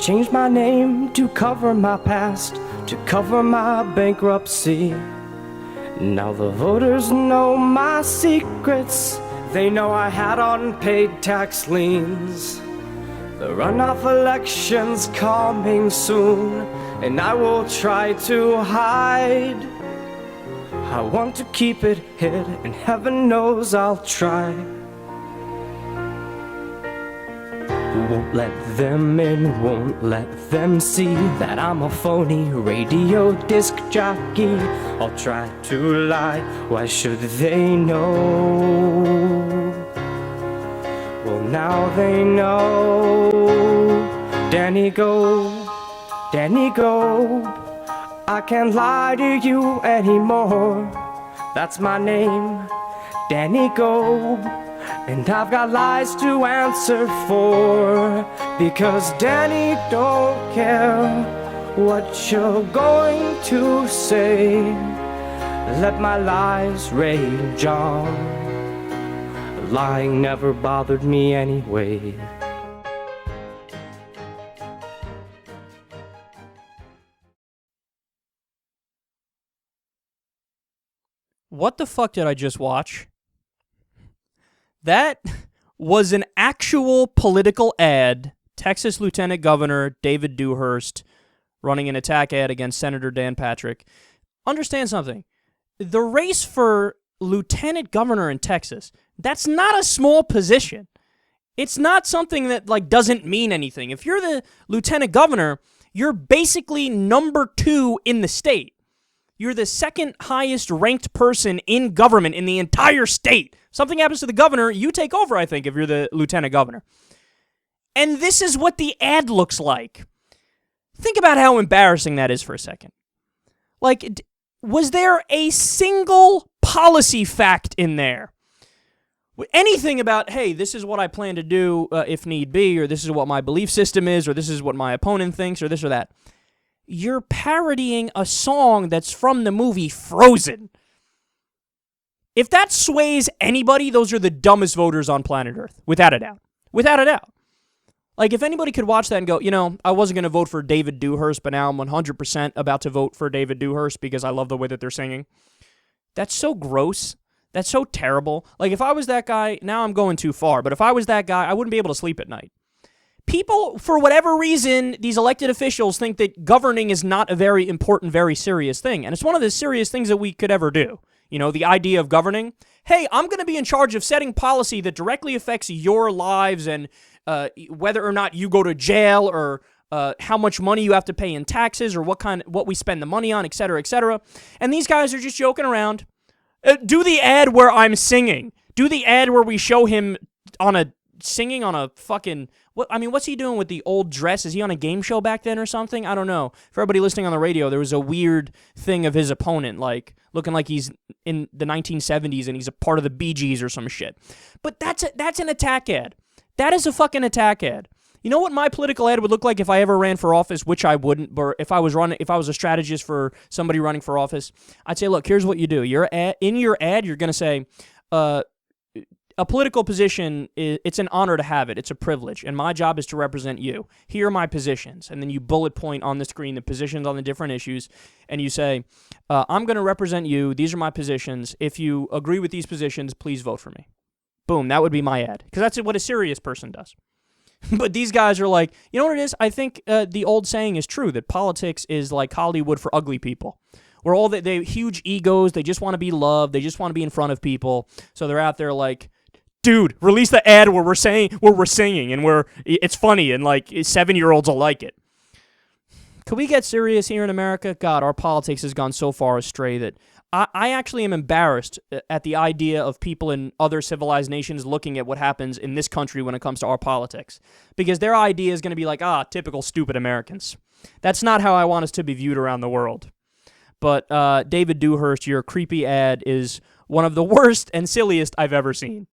changed my name to cover my past, to cover my bankruptcy. Now the voters know my secrets. They know I had unpaid tax liens. The runoff election's coming soon, and I will try to hide. I want to keep it hid, and heaven knows I'll try. Won't let them in, won't let them see that I'm a phony radio disc jockey. I'll try to lie, why should they know? Well, now they know. Danny Gold, Danny Gold, I can't lie to you anymore. That's my name, Danny Gold. And I've got lies to answer for, because Danny don't care what you're going to say. Let my lies rage on. Lying never bothered me anyway. What the fuck did I just watch? That was an actual political ad. Texas Lieutenant Governor David Dewhurst running an attack ad against Senator Dan Patrick. Understand something. The race for lieutenant governor in Texas, that's not a small position. It's not something that doesn't mean anything. If you're the lieutenant governor, you're basically number 2 in the state. You're the second highest ranked person in government in the entire state. Something happens to the governor, you take over, I think, if you're the lieutenant governor. And this is what the ad looks like. Think about how embarrassing that is for a second. Was there a single policy fact in there? Anything about, hey, this is what I plan to do if need be, or this is what my belief system is, or this is what my opponent thinks, or this or that. You're parodying a song that's from the movie Frozen. If that sways anybody, those are the dumbest voters on planet Earth, without a doubt. Without a doubt. If anybody could watch that and go, I wasn't going to vote for David Dewhurst, but now I'm 100% about to vote for David Dewhurst because I love the way that they're singing. That's so gross. That's so terrible. If I was that guy, now I'm going too far, but if I was that guy, I wouldn't be able to sleep at night. People, for whatever reason, these elected officials think that governing is not a very important, very serious thing. And it's one of the serious things that we could ever do. The idea of governing. Hey, I'm going to be in charge of setting policy that directly affects your lives and whether or not you go to jail or how much money you have to pay in taxes or what we spend the money on, et cetera, et cetera. And these guys are just joking around. Do the ad where I'm singing. Do the ad where we show him singing on a fucking... what's he doing with the old dress? Is he on a game show back then or something? I don't know. For everybody listening on the radio, there was a weird thing of his opponent, looking like he's in the 1970s and he's a part of the Bee Gees or some shit. But that's an attack ad. That is a fucking attack ad. You know what my political ad would look like if I ever ran for office, which I wouldn't, but if I was a strategist for somebody running for office, I'd say, look, here's what you do. In your ad, you're going to say, a political position, it's an honor to have it. It's a privilege. And my job is to represent you. Here are my positions. And then you bullet point on the screen the positions on the different issues. And you say, I'm going to represent you. These are my positions. If you agree with these positions, please vote for me. Boom. That would be my ad. Because that's what a serious person does. But these guys are like, you know what it is? I think the old saying is true, that politics is like Hollywood for ugly people. Where all they huge egos, they just want to be loved. They just want to be in front of people. So they're out there like, dude, release the ad where we're singing and it's funny and 7-year-olds will like it. Could we get serious here in America? God, our politics has gone so far astray that I actually am embarrassed at the idea of people in other civilized nations looking at what happens in this country when it comes to our politics. Because their idea is going to be typical stupid Americans. That's not how I want us to be viewed around the world. But David Dewhurst, your creepy ad is one of the worst and silliest I've ever seen.